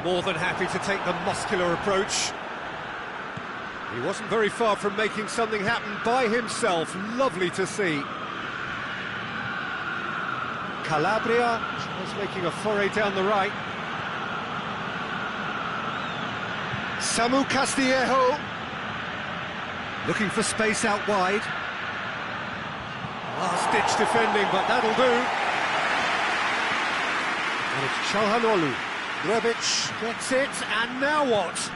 More than happy to take the muscular approach. He wasn't very far from making something happen by himself. Lovely to see. Calabria was making a foray down the right. Samu Castillejo looking for space out wide. Last-ditch defending, but that'll do. And it's Çalhanoğlu. Rebic gets it, and now what?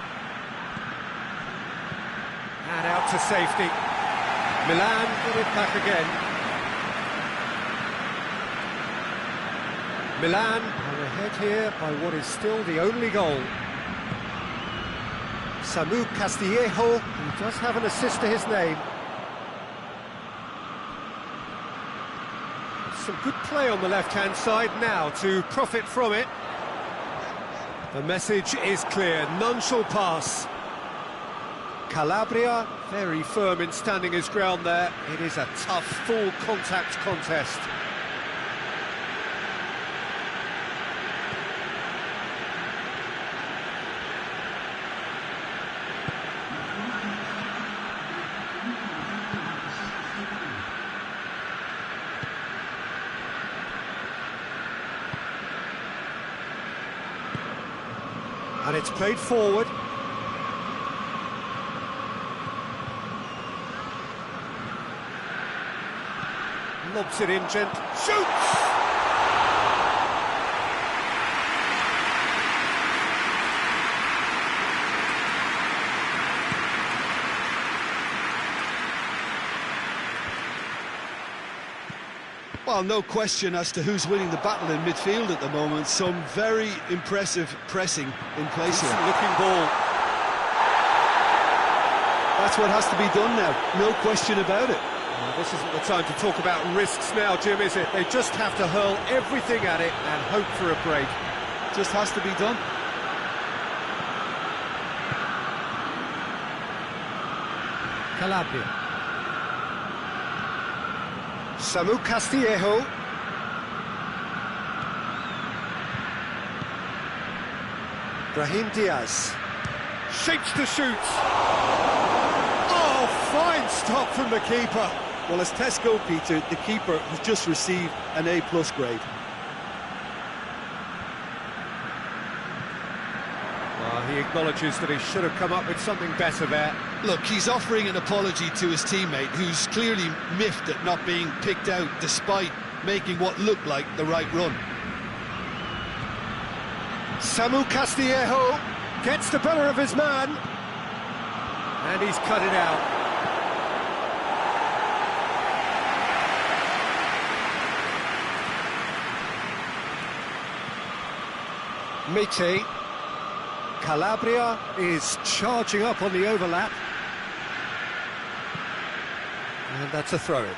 And out to safety. Milan get it back again. Milan are ahead here by what is still the only goal. Samu Castillejo, who does have an assist to his name. Some good play on the left-hand side now to profit from it. The message is clear, none shall pass. Calabria, very firm in standing his ground there. It is a tough, full-contact contest. And it's played forward. Lobs it in gently. Shoots! Well, no question as to who's winning the battle in midfield at the moment. Some very impressive pressing in place here. Looking ball. That's what has to be done now, no question about it. Well, this isn't the time to talk about risks now, Jim, is it? They just have to hurl everything at it and hope for a break. Just has to be done. Calabria. Samu Castillejo. Brahim Diaz. Shapes to shoot. Oh, fine stop from the keeper. Well, as tests go, Peter, the keeper has just received an A+ grade. Well, he acknowledges that he should have come up with something better there. Look, he's offering an apology to his teammate, who's clearly miffed at not being picked out despite making what looked like the right run. Samu Castillejo gets the better of his man. And he's cut it out. Mete. Calabria is charging up on the overlap. And that's a throw-in.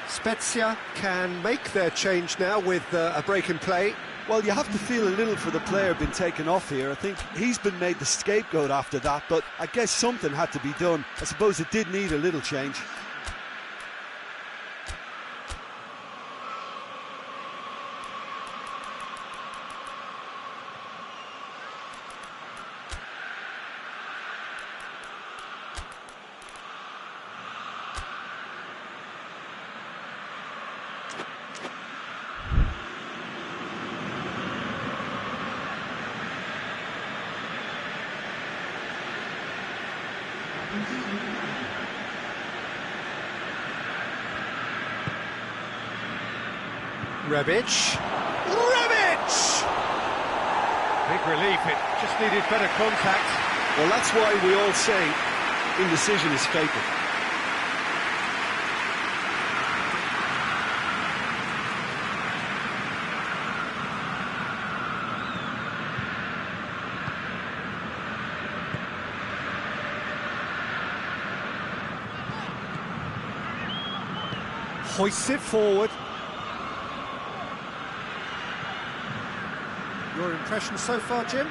Spezia can make their change now with a break in play. Well, you have to feel a little for the player being taken off here. I think he's been made the scapegoat after that, but I guess something had to be done. I suppose it did need a little change. Rebic. Big relief, it just needed better contact. Well, that's why we all say indecision is fatal. Hoists it forward. Your impression so far, Jim?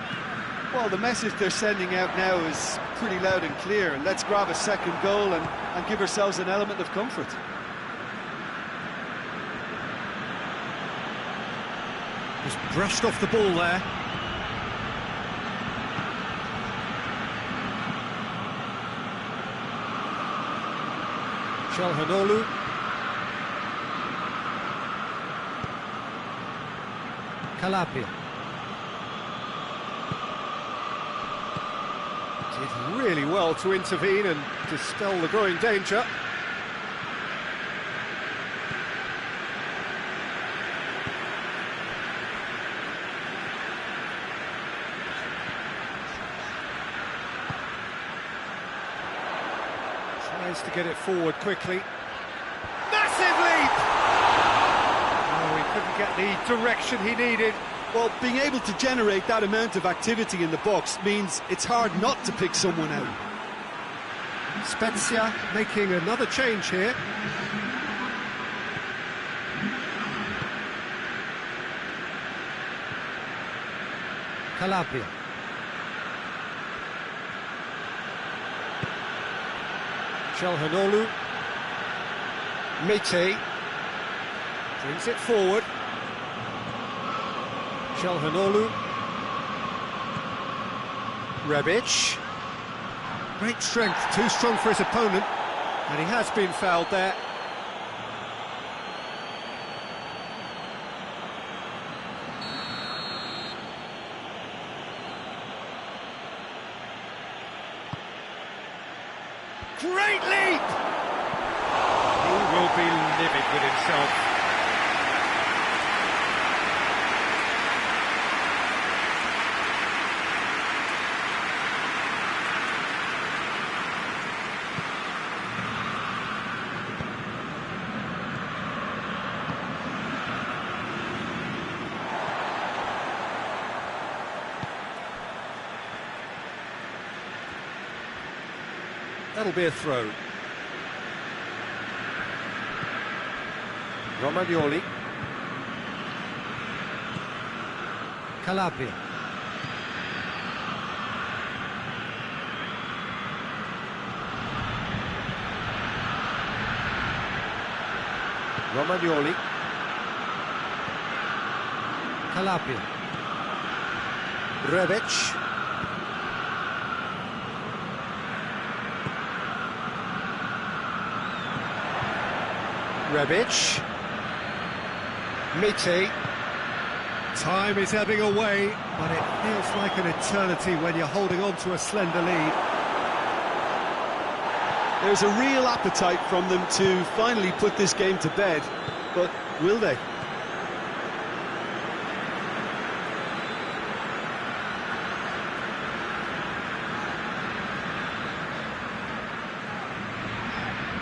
Well, the message they're sending out now is pretty loud and clear. Let's grab a second goal and give ourselves an element of comfort. Just brushed off the ball there. Calhanoglu. Calabria. Did really well to intervene and dispel the growing danger. Tries to get it forward quickly. Massive leap! Oh, he couldn't get the direction he needed. Well, being able to generate that amount of activity in the box means it's hard not to pick someone out. Spezia making another change here. Calabria. Calhanoglu. Mete brings it forward. Calhanoglu. Rebic. Great strength, too strong for his opponent, and he has been fouled there. Great leap! He will be livid with himself. That'll be a throw. Romagnoli. Calabria. Romagnoli. Calabria. Rebic. Rebic. Mete. Time is ebbing away, but it feels like an eternity when you're holding on to a slender lead. There's a real appetite from them to finally put this game to bed, but will they?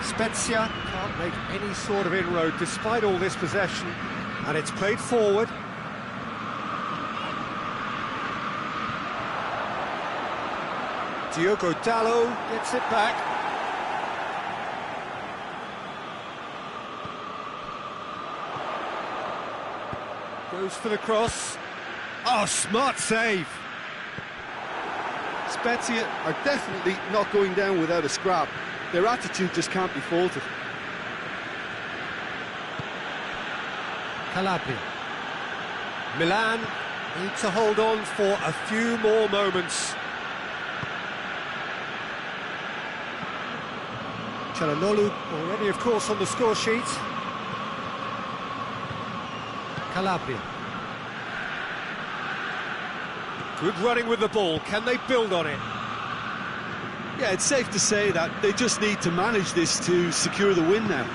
Spezia can't make any sort of inroad despite all this possession, and it's played forward. Diogo Dallo gets it back. Goes for the cross. Oh, smart save. Spezia are definitely not going down without a scrap. Their attitude just can't be faulted. Calabria. Milan need to hold on for a few more moments. Calhanoglu already, of course, on the score sheet. Calabria. Good running with the ball. Can they build on it? Yeah, it's safe to say that they just need to manage this to secure the win now.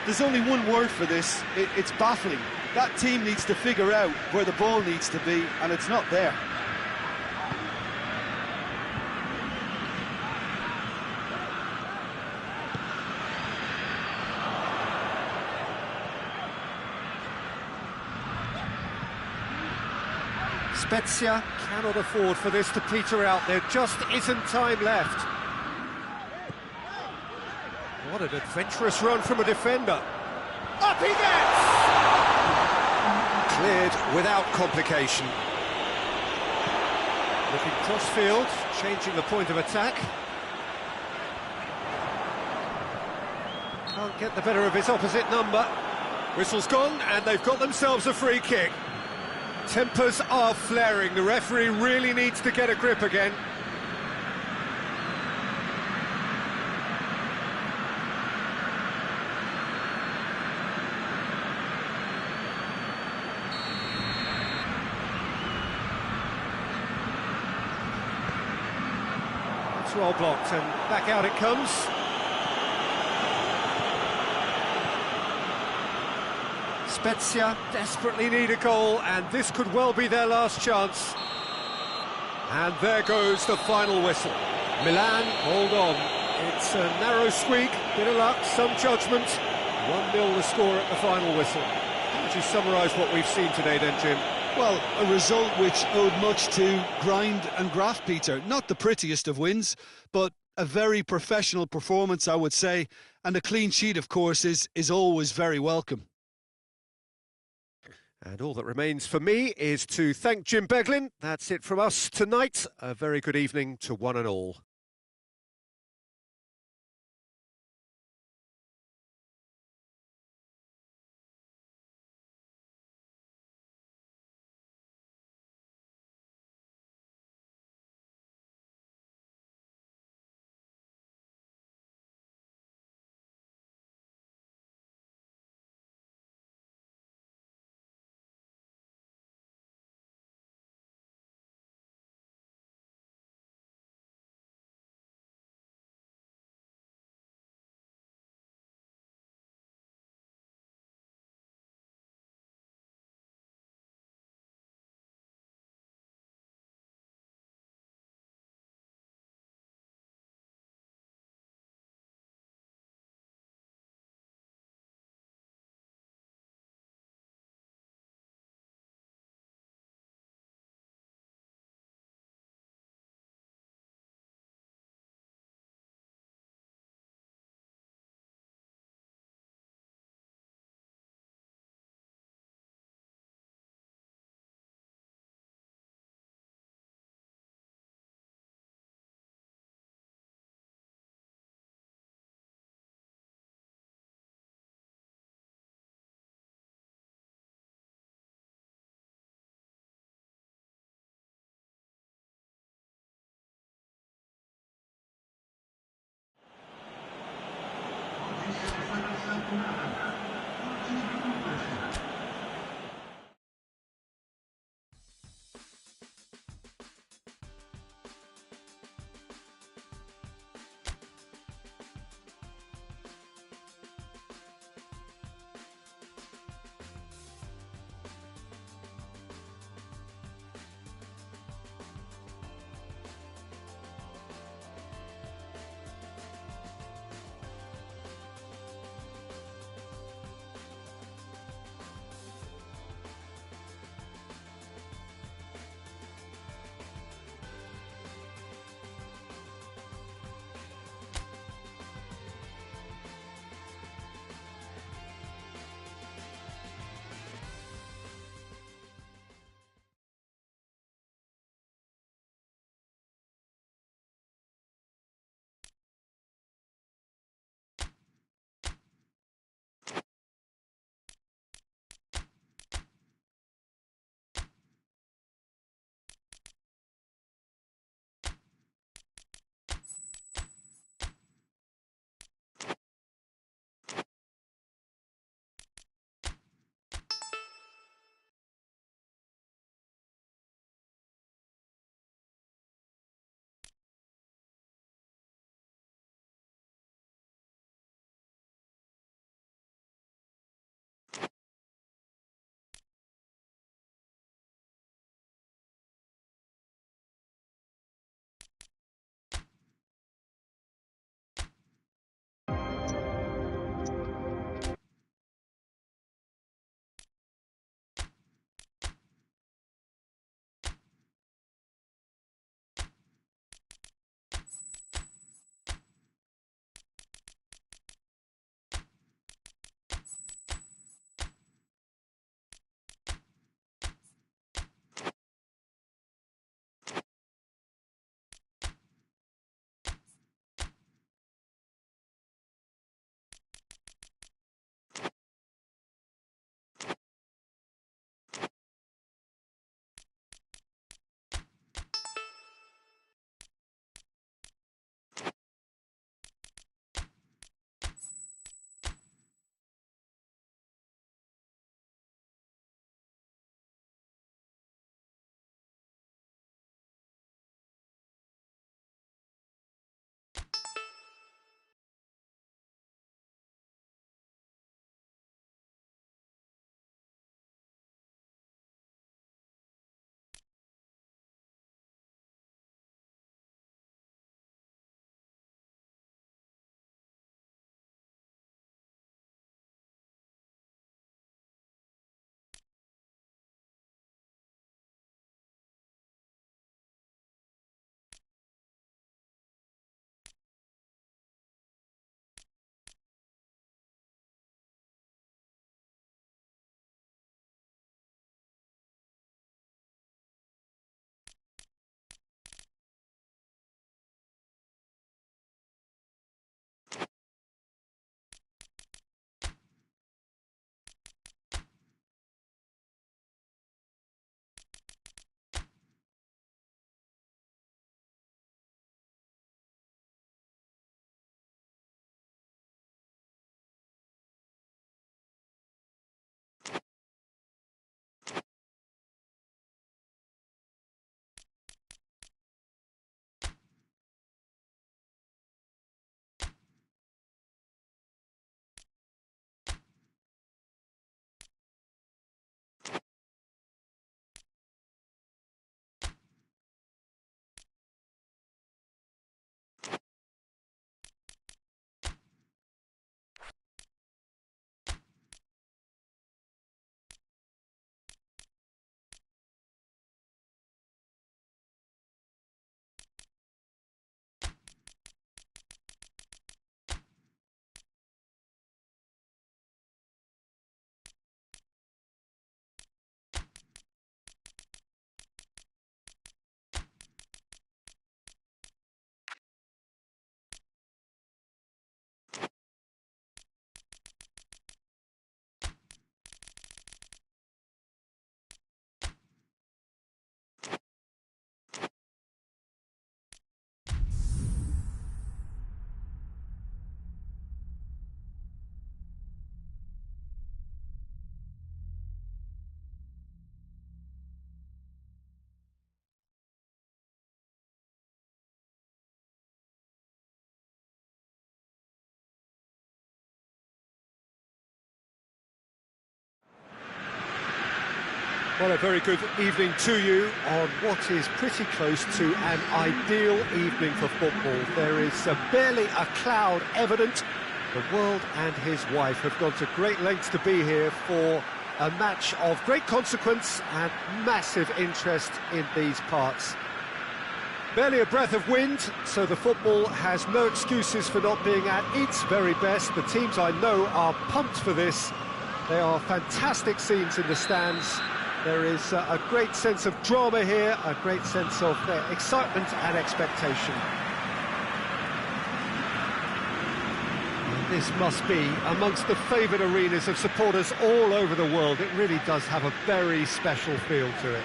There's only one word for this, it's baffling. That team needs to figure out where the ball needs to be, and it's not there. Spezia cannot afford for this to peter out. There just isn't time left. What an adventurous run from a defender. Up he gets! Cleared without complication. Looking cross-field, changing the point of attack. Can't get the better of his opposite number. Whistle's gone, and they've got themselves a free kick. Tempers are flaring. The referee really needs to get a grip again. It's well blocked, and back out it comes. Spezia desperately need a goal, and this could well be their last chance. And there goes the final whistle. Milan, hold on. It's a narrow squeak, bit of luck, some judgment. 1-0 the score at the final whistle. How would you summarise what we've seen today then, Jim? Well, a result which owed much to grind and graft, Peter. Not the prettiest of wins, but a very professional performance, I would say. And a clean sheet, of course, is always very welcome. And all that remains for me is to thank Jim Beglin. That's it from us tonight. A very good evening to one and all. Well, a very good evening to you on what is pretty close to an ideal evening for football. There is barely a cloud evident. The world and his wife have gone to great lengths to be here for a match of great consequence and massive interest in these parts. Barely a breath of wind, so the football has no excuses for not being at its very best. The teams I know are pumped for this. They are fantastic scenes in the stands. There is a great sense of drama here, a great sense of excitement and expectation. And this must be amongst the favoured arenas of supporters all over the world. It really does have a very special feel to it.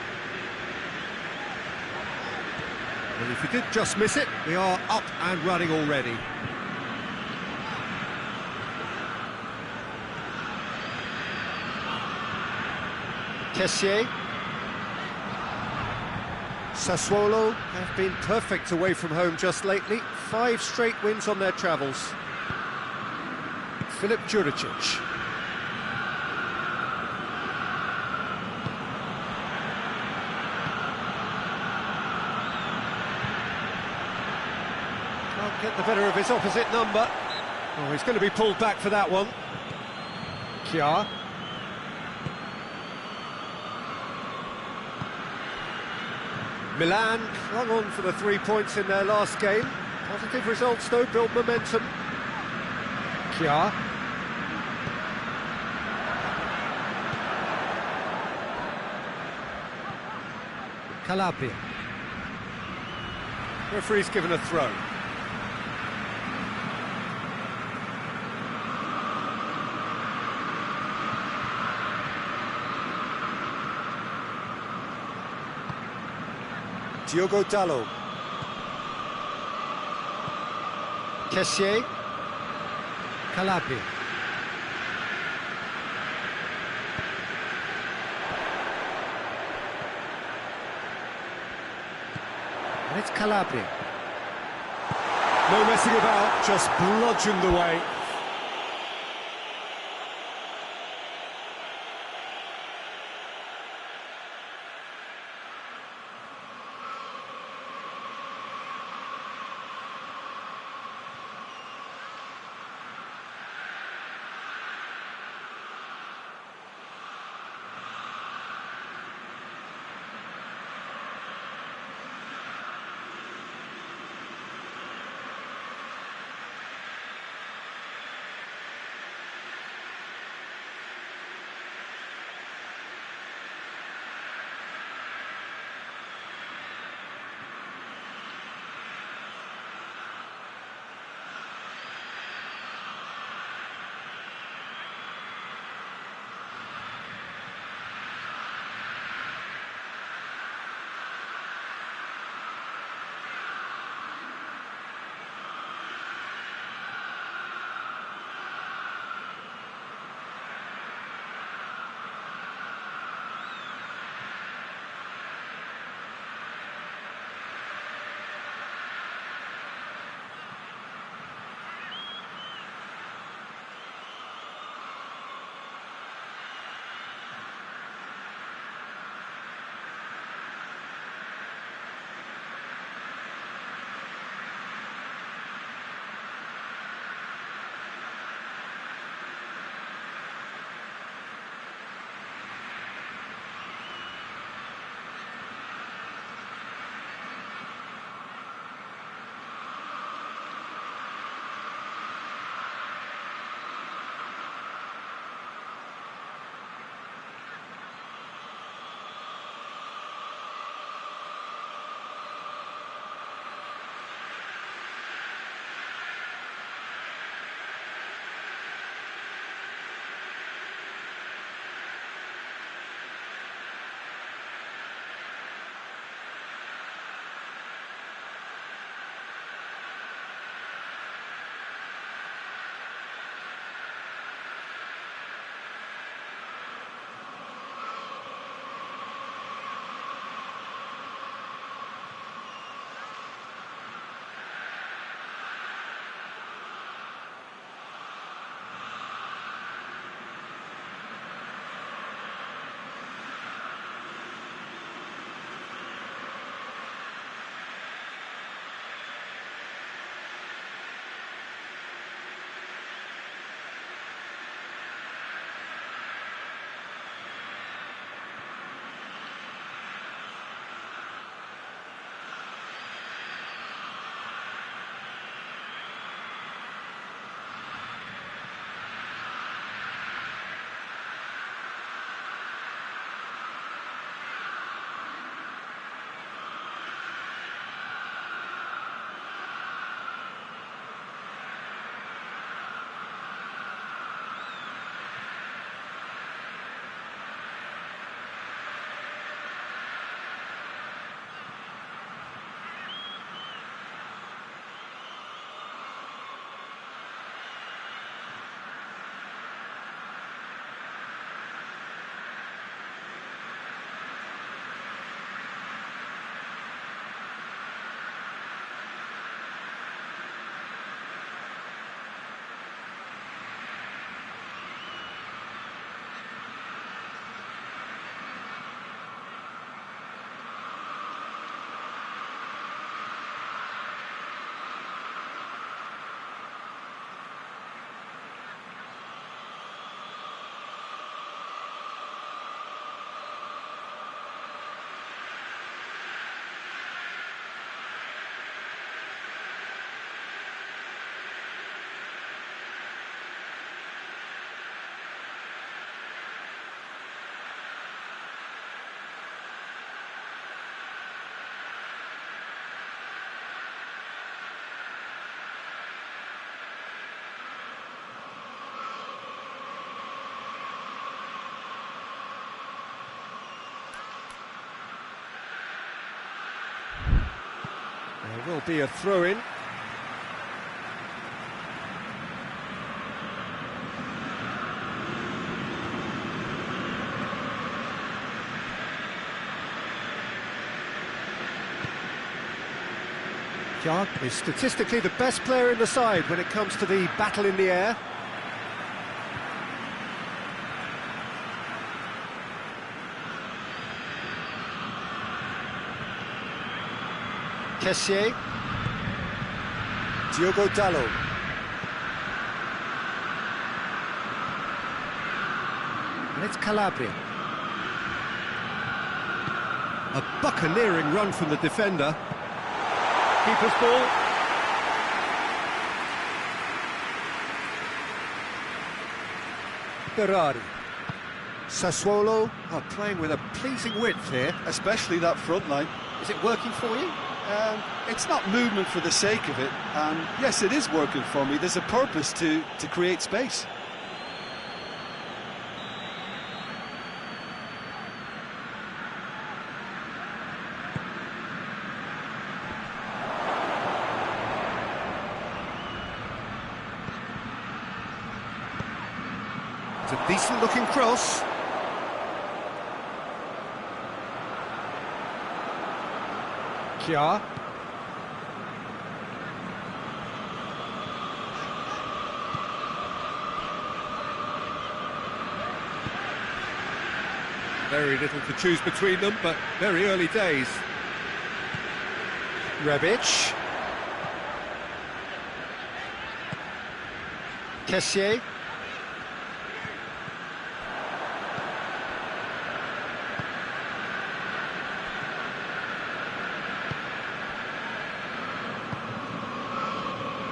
Well, if you did just miss it, we are up and running already. Kessié. Sassuolo have been perfect away from home just lately. 5 straight wins on their travels. Filip Juricic. Can't get the better of his opposite number. Oh, he's going to be pulled back for that one. Kjaer. Milan clung on for the 3 points in their last game. Positive results though, build momentum. Kjaer. Calabria. Referee's given a throw. Diogo Dalot. Kessié. Calabria. And it's Calabria. No messing about, just bludgeoned away. will be a throw-in. Kjær is statistically the best player in the side when it comes to the battle in the air. Kessié. Diogo Dalot. And it's Calabria. A buccaneering run from the defender. Keeper's ball. Berardi. Sassuolo are playing with a pleasing width here. Especially that front line. Is it working for you? It's not movement for the sake of it, and yes, it is working for me. There's a purpose to create space. It's a decent-looking cross. Kjær. Very little to choose between them, but very early days. Rebic. Kessié.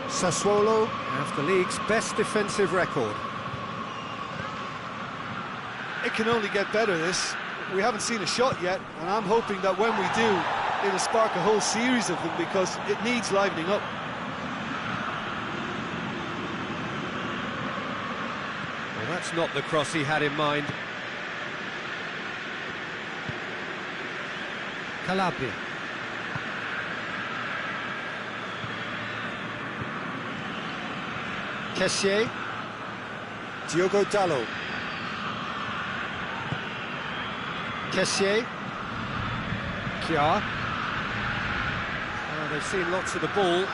Sassuolo have the league's best defensive record. It can only get better, this. We haven't seen a shot yet, and I'm hoping that when we do, it'll spark a whole series of them, because it needs livening up. Well, that's not the cross he had in mind. Calabria. Kessié. Diogo Dalot. Kessié. Kjær. Oh, they've seen lots of the ball.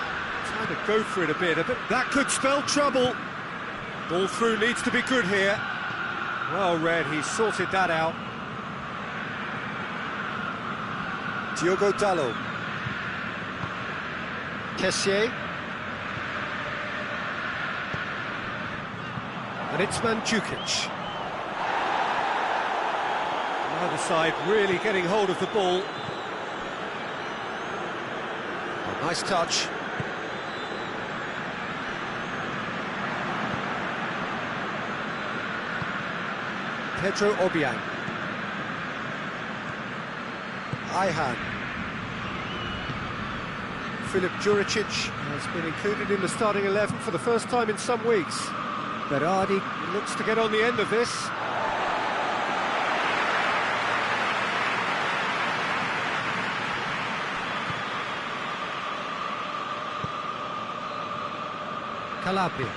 Trying to go for it a bit. That could spell trouble. Ball through needs to be good here. Well read, he sorted that out. Diogo Dalot. Kessié. And it's Mandzukic. Either side really getting hold of the ball. Oh, nice touch. Pedro Obiang. Ayhan. Filip Juricic has been included in the starting 11 for the first time in some weeks. Berardi looks to get on the end of this. Calabria.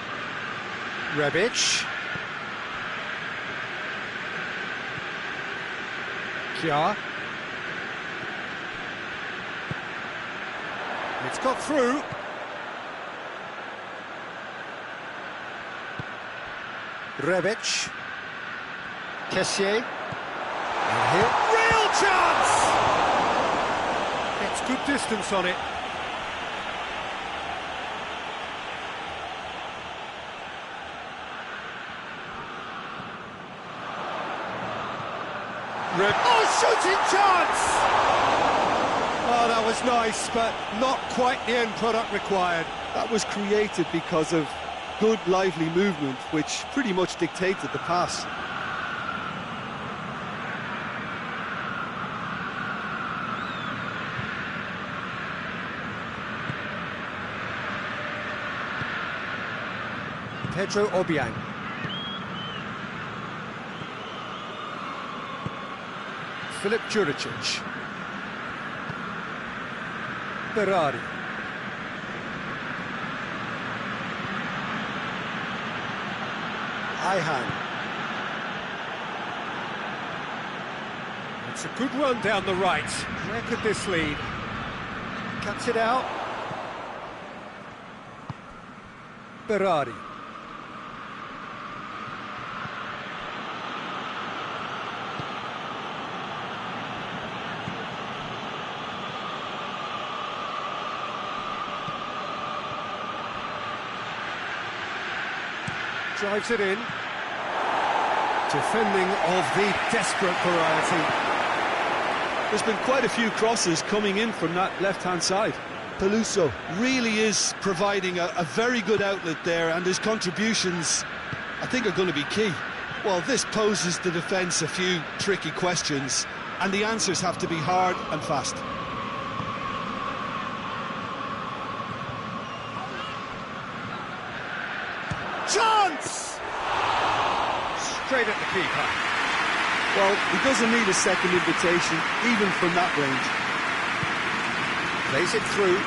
Rebic. Kjær. It's got through. Rebic. Kessié. And here, real chance! Gets good distance on it. Shooting chance! Oh, that was nice, but not quite the end product required. That was created because of good, lively movement, which pretty much dictated the pass. Pedro Obiang. Filip Juricic. Berardi. Ihan. It's a good run down the right. Where could this lead? Cuts it out. Berardi. Drives it in. Defending of the desperate variety. There's been quite a few crosses coming in from that left-hand side. Peluso really is providing a very good outlet there, and his contributions, I think, are going to be key. Well, this poses the defence a few tricky questions, and the answers have to be hard and fast. Chance! Straight at the keeper. Well, he doesn't need a second invitation, even from that range. Plays it through.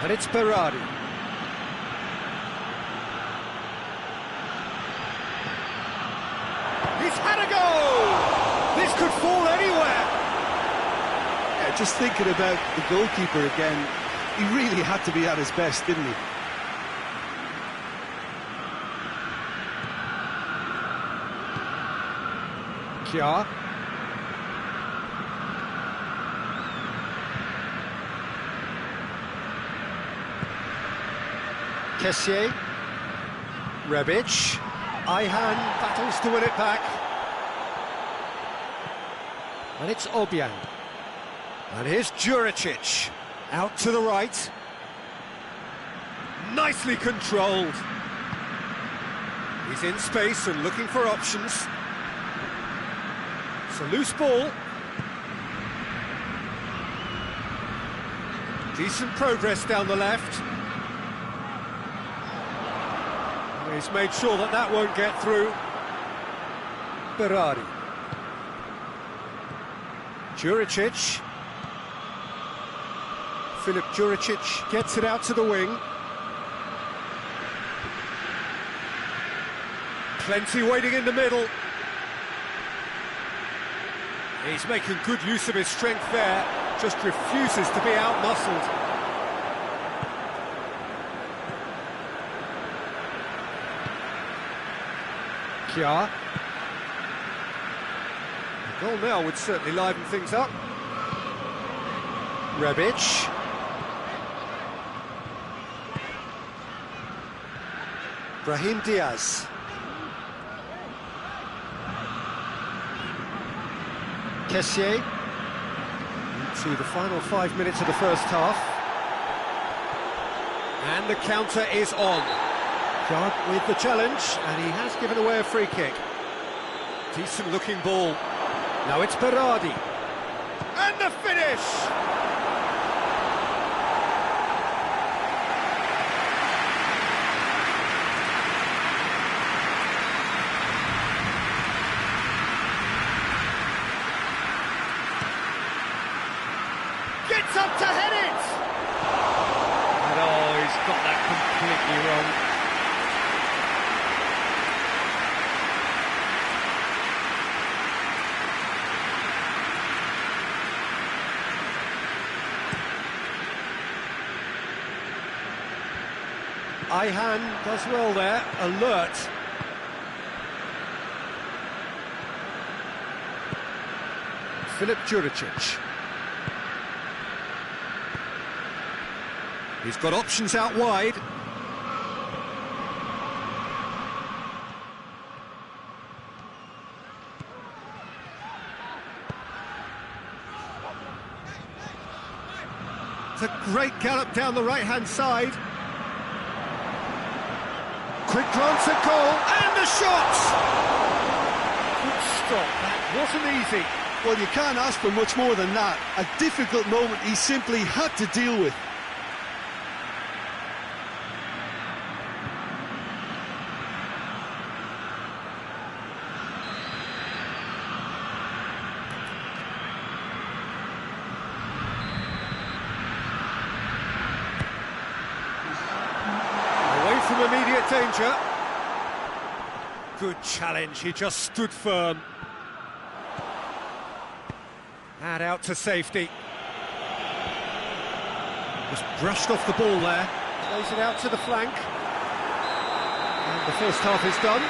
And it's Berardi. He's had a go! This could fall anywhere! Yeah, just thinking about the goalkeeper again, he really had to be at his best, didn't he? Kjaer. Kessié. Rebic. Ihan battles to win it back. And it's Obiang. And here's Juricic. Out to the right. Nicely controlled. He's in space and looking for options. It's a loose ball. Decent progress down the left. He's made sure that that won't get through. Berardi. Juricic. Filip Juricic gets it out to the wing. Plenty waiting in the middle. He's making good use of his strength there, just refuses to be out-muscled. Kjaer. The goal now would certainly liven things up. Rebic. Brahim Diaz. Kessié. Into the final 5 minutes of the first half. And the counter is on. Clark with the challenge, and he has given away a free kick. Decent looking ball. Now it's Berardi. And the finish! Gets up to head it! And oh, he's got that completely wrong. Ihan does well there, alert. Filip Juricic. He's got options out wide. It's a great gallop down the right-hand side. Quick glance at goal, and the shot! Good stop, that wasn't easy. Well, you can't ask for much more than that. A difficult moment he simply had to deal with. immediate danger. Good challenge, he just stood firm. And out to safety. Just brushed off the ball there. Plays it out to the flank. And the first half is done.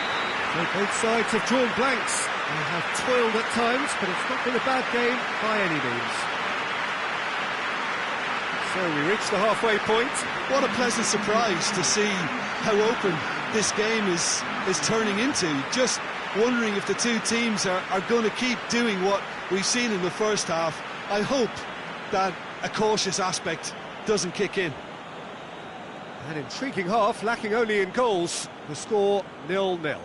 So both sides have drawn blanks. They have toiled at times, but it's not been a bad game by any means. So we reach the halfway point. What a pleasant surprise to see how open this game is turning into. Just wondering if the two teams are going to keep doing what we've seen in the first half. I hope that a cautious aspect doesn't kick in. An intriguing half, lacking only in goals. The score 0-0.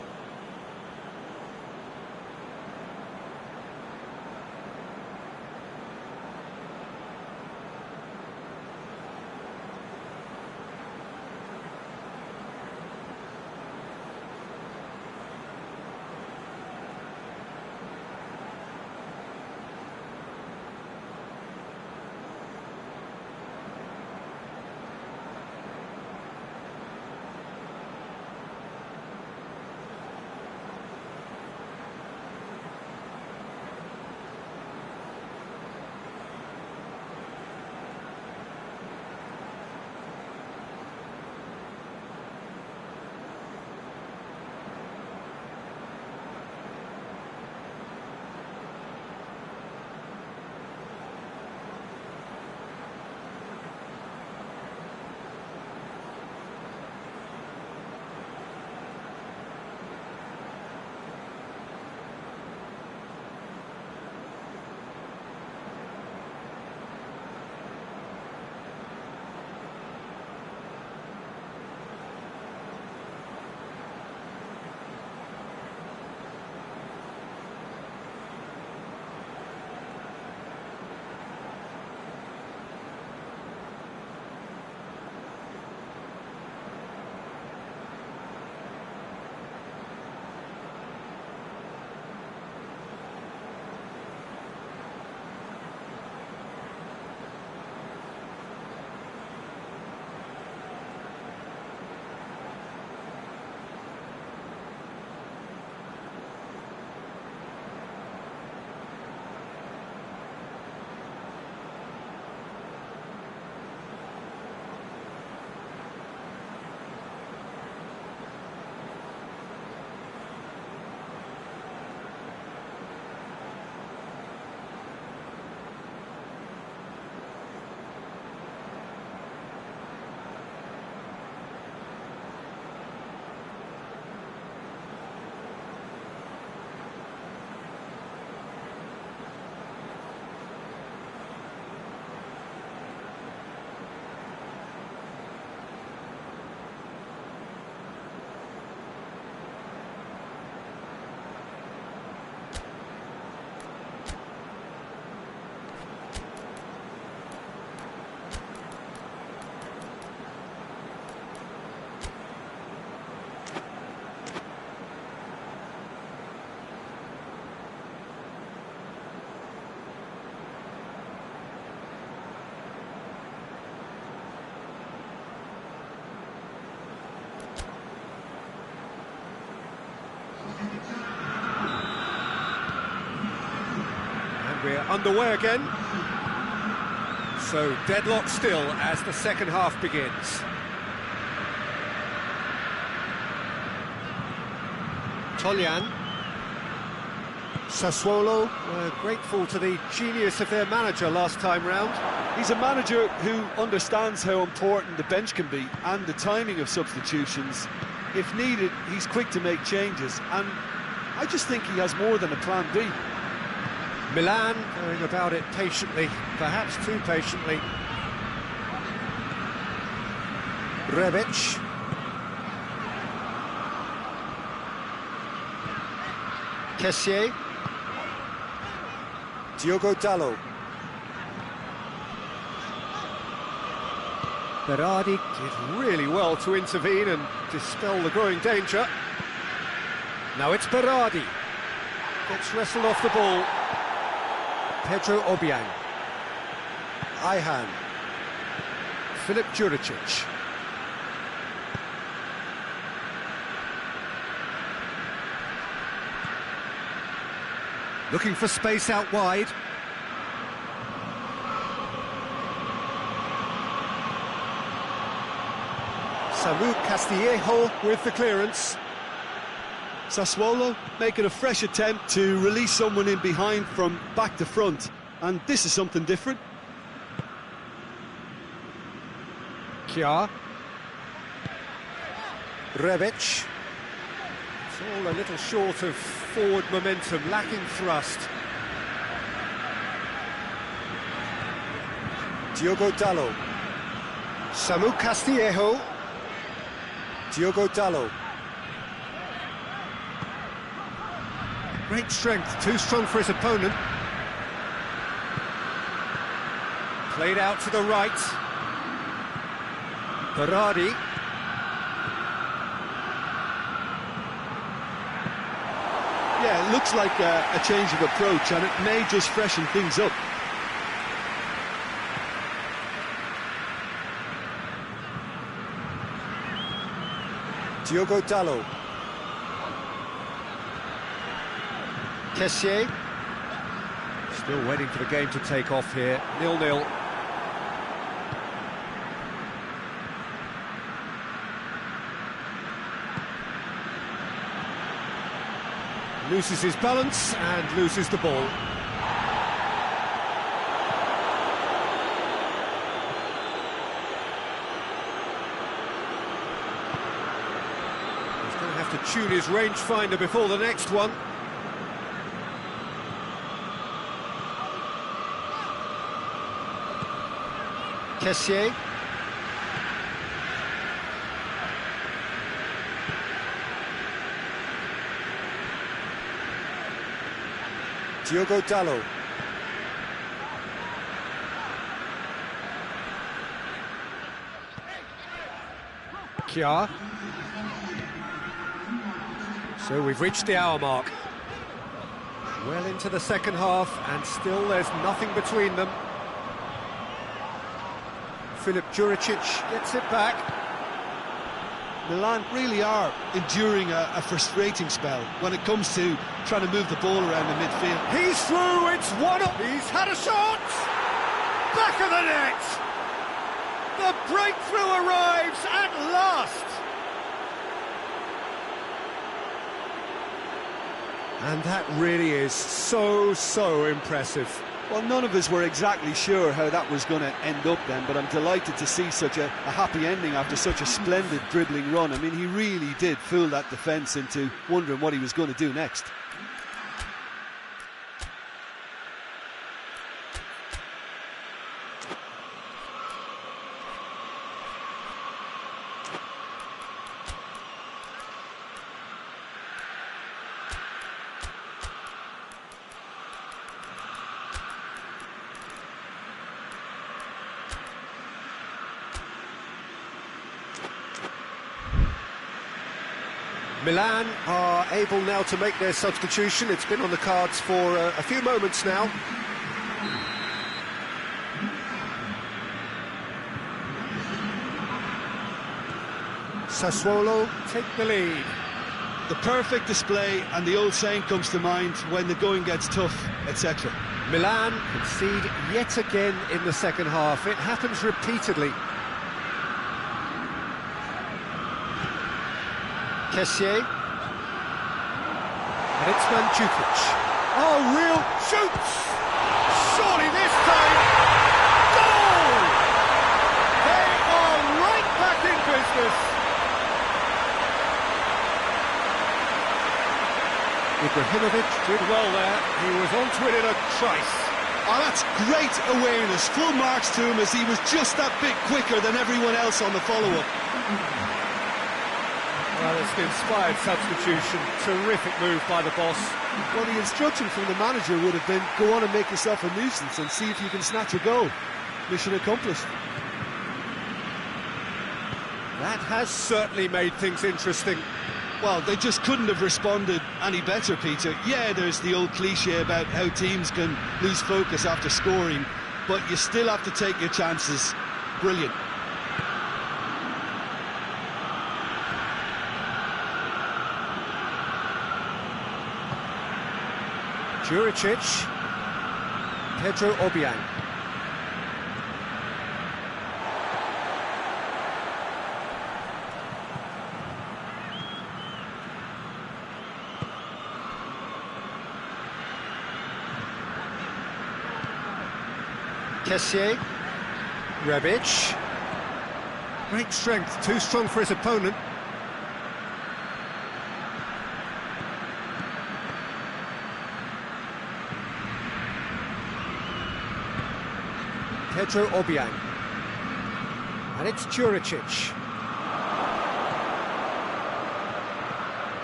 We're underway again. So deadlock still as the second half begins. Tolyan. Sassuolo were grateful to the genius of their manager last time round. He's a manager who understands how important the bench can be and the timing of substitutions. If needed, he's quick to make changes, and I just think he has more than a plan B. Milan going about it patiently, perhaps too patiently. Rebic. Kessié. Diogo Dalot. Berardi did really well to intervene and dispel the growing danger. Now it's Berardi. Gets wrestled off the ball. Pedro Obiang. Ayhan. Filip Juricic. Looking for space out wide. Samu Castillejo with the clearance. Sassuolo making a fresh attempt to release someone in behind from back to front, and this is something different. Kjaer. Rebic. It's all a little short of forward momentum, lacking thrust. Diogo Dalot. Samu Castillejo. Diogo Dalot. Great strength, too strong for his opponent. Played out to the right. Berardi. Yeah, it looks like a change of approach, and it may just freshen things up. Diogo Dalot. Kessié. Still waiting for the game to take off here. 0-0. Loses his balance and loses the ball. He's going to have to tune his rangefinder before the next one. Kessié. Diogo Dalot. Kjaer. So we've reached the hour mark. Well into the second half, and still there's nothing between them. Filip Juricic gets it back. Milan really are enduring a frustrating spell when it comes to trying to move the ball around the midfield. He's through, it's 1-up. He's had a shot! Back of the net! The breakthrough arrives at last! And that really is so impressive. Well, none of us were exactly sure how that was going to end up then, but I'm delighted to see such a happy ending after such a splendid dribbling run. I mean, he really did fool that defence into wondering what he was going to do next. Milan are able now to make their substitution. It's been on the cards for a few moments now. Sassuolo take the lead. The perfect display, and the old saying comes to mind, when the going gets tough, etc. Milan concede yet again in the second half. It happens repeatedly. Kessié. And it's Mandzukic. Oh, real shoots! Surely this time, goal! They are right back in business. Ibrahimovic did well there. He was onto it in a trice. Oh, that's great awareness. Full marks to him, as he was just that bit quicker than everyone else on the follow-up. Well, it's an inspired substitution. Terrific move by the boss. Well, the instruction from the manager would have been, go on and make yourself a nuisance and see if you can snatch a goal. Mission accomplished. That has certainly made things interesting. Well, they just couldn't have responded any better, Peter. Yeah, there's the old cliche about how teams can lose focus after scoring, but you still have to take your chances. Brilliant. Juricic. Pedro Obiang. Kessié. Rebic. Great strength, too strong for his opponent. Pedro Obiang. And it's Juricic.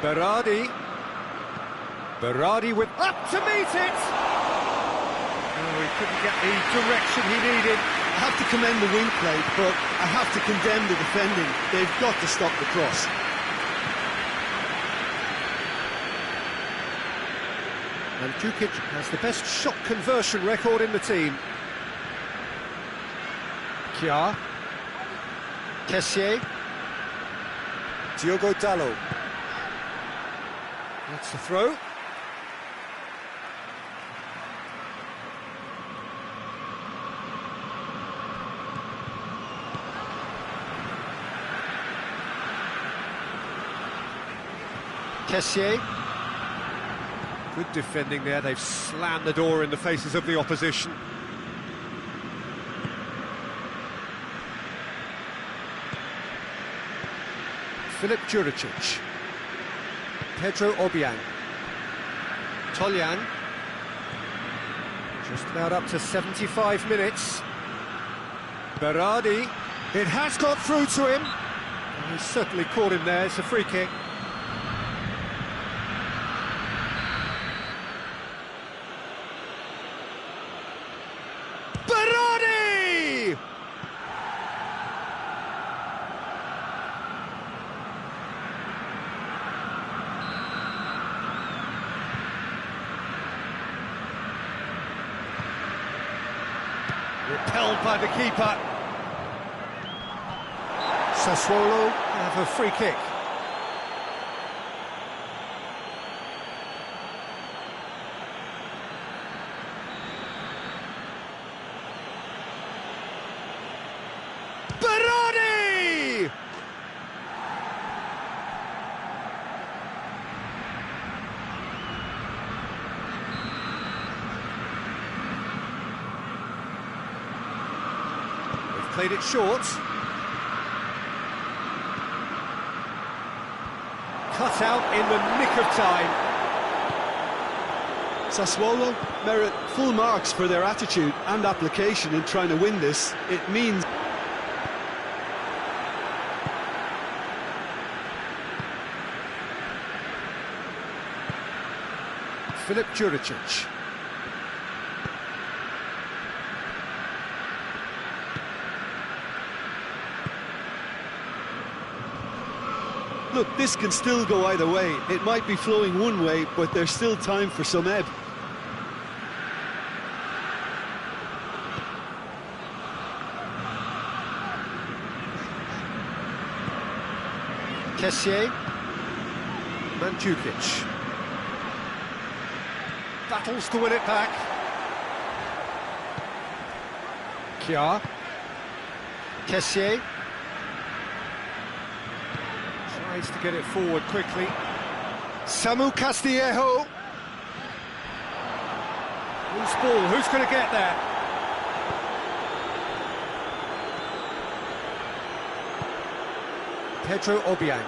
Berardi. Berardi with... up to meet it! Oh, he couldn't get the direction he needed. I have to commend the wing play, but I have to condemn the defending. They've got to stop the cross. And Djukic has the best shot conversion record in the team. Kjaer. Kessié. Diogo Dalot. That's the throw. Kessié. Good defending there, they've slammed the door in the faces of the opposition. Filip Juricic. Pedro Obiang. Toljan. Just about up to 75 minutes. Berardi. It has got through to him. He's certainly caught him there, it's a free kick. Berardi! Repelled by the keeper. Sassuolo have a free kick. Berardi! They've played it short. Cut out in the nick of time. Sassuolo merit full marks for their attitude and application in trying to win this. It means... Filip Juricic. Look, this can still go either way. It might be flowing one way, but there's still time for some ebb. Kessié. Mandzukic. Battles to win it back. Kjaer. Kessié. Tries to get it forward quickly. Samu Castillejo. Who's ball? Who's going to get there? Pedro Obiang.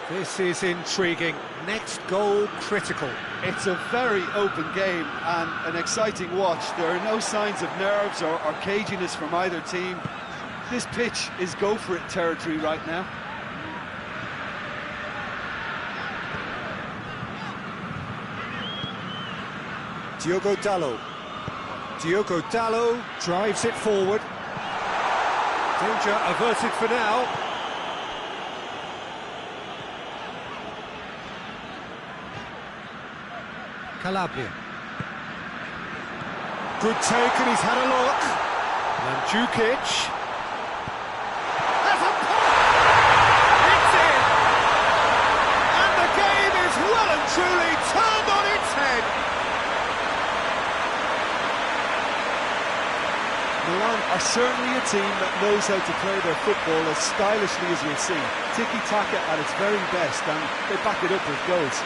This is intriguing. Next goal critical. It's a very open game and an exciting watch. There are no signs of nerves or caginess from either team. This pitch is go-for-it territory right now. Diogo Dalot. Diogo Dalot drives it forward. Danger averted for now. Calabria. Good take, and he's had a look. Mandzukic. Has a pop! It's in! And the game is well and truly turned on its head. certainly a team that knows how to play their football as stylishly as you'll see. Tiki-taka at its very best, and they back it up with goals.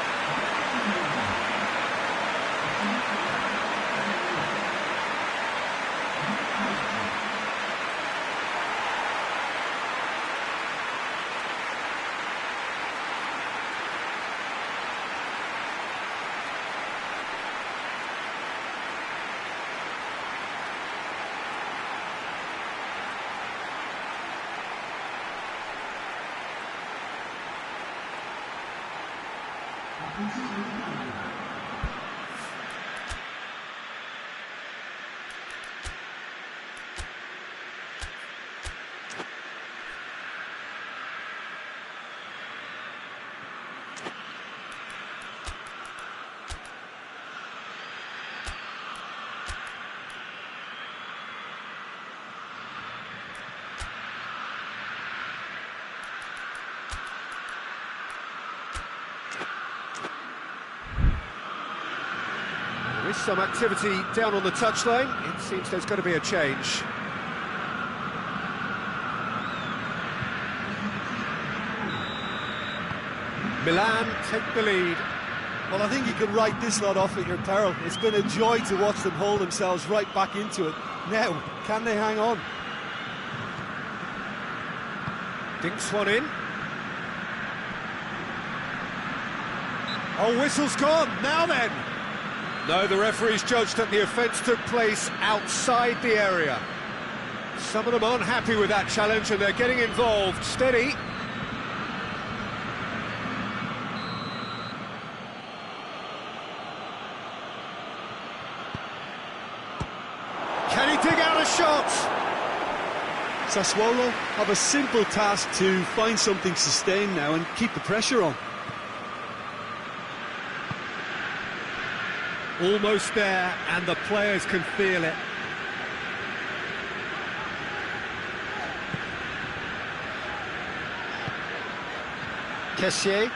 There is some activity down on the touchline. It seems there's going to be a change. Milan take the lead. Well, I think you can write this lot off at your peril. It's been a joy to watch them hold themselves right back into it. Now, can they hang on? Dinks one in. Oh, whistle's gone. Now then. No, the referee's judged that the offence took place outside the area. Some of them aren't happy with that challenge and they're getting involved. Steady. Can he dig out a shot? Sassuolo have a simple task to find something sustained now and keep the pressure on. Almost there, and the players can feel it. Kessié.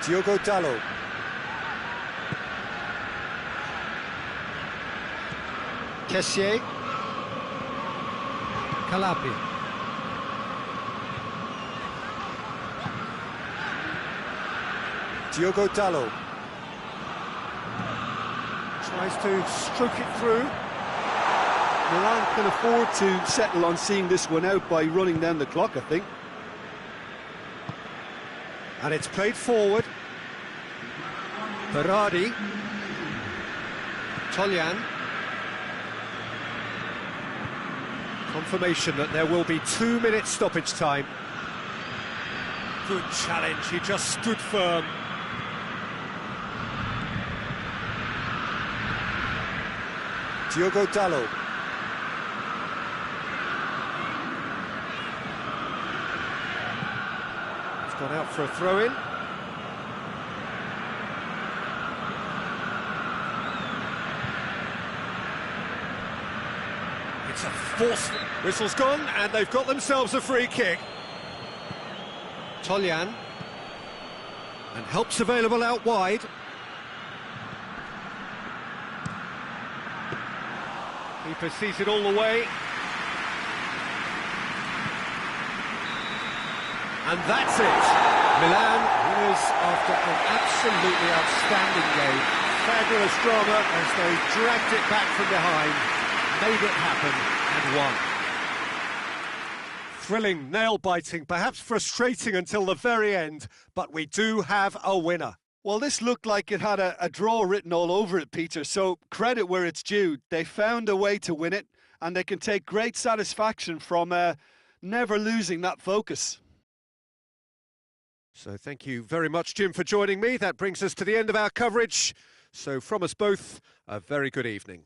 Diogo Dalot. Kessié. Calapi. Diogo Dalot. Tries to stroke it through. Milan can afford to settle on seeing this one out by running down the clock, I think. And it's played forward. Berardi. Toljan. Confirmation that there will be 2 minutes stoppage time. Good challenge, he just stood firm. Diogo Dalot. It's gone out for a throw-in. It's a forceful... Whistle's gone, and they've got themselves a free kick. Toljan. And help's available out wide. Keeper sees it all the way. And that's it. Milan winners after an absolutely outstanding game. Fabulous drama as they dragged it back from behind, made it happen and won. Thrilling, nail-biting, perhaps frustrating until the very end, but we do have a winner. Well, this looked like it had a draw written all over it, Peter, so credit where it's due. They found a way to win it, and they can take great satisfaction from never losing that focus. So thank you very much, Jim, for joining me. That brings us to the end of our coverage. So from us both, a very good evening.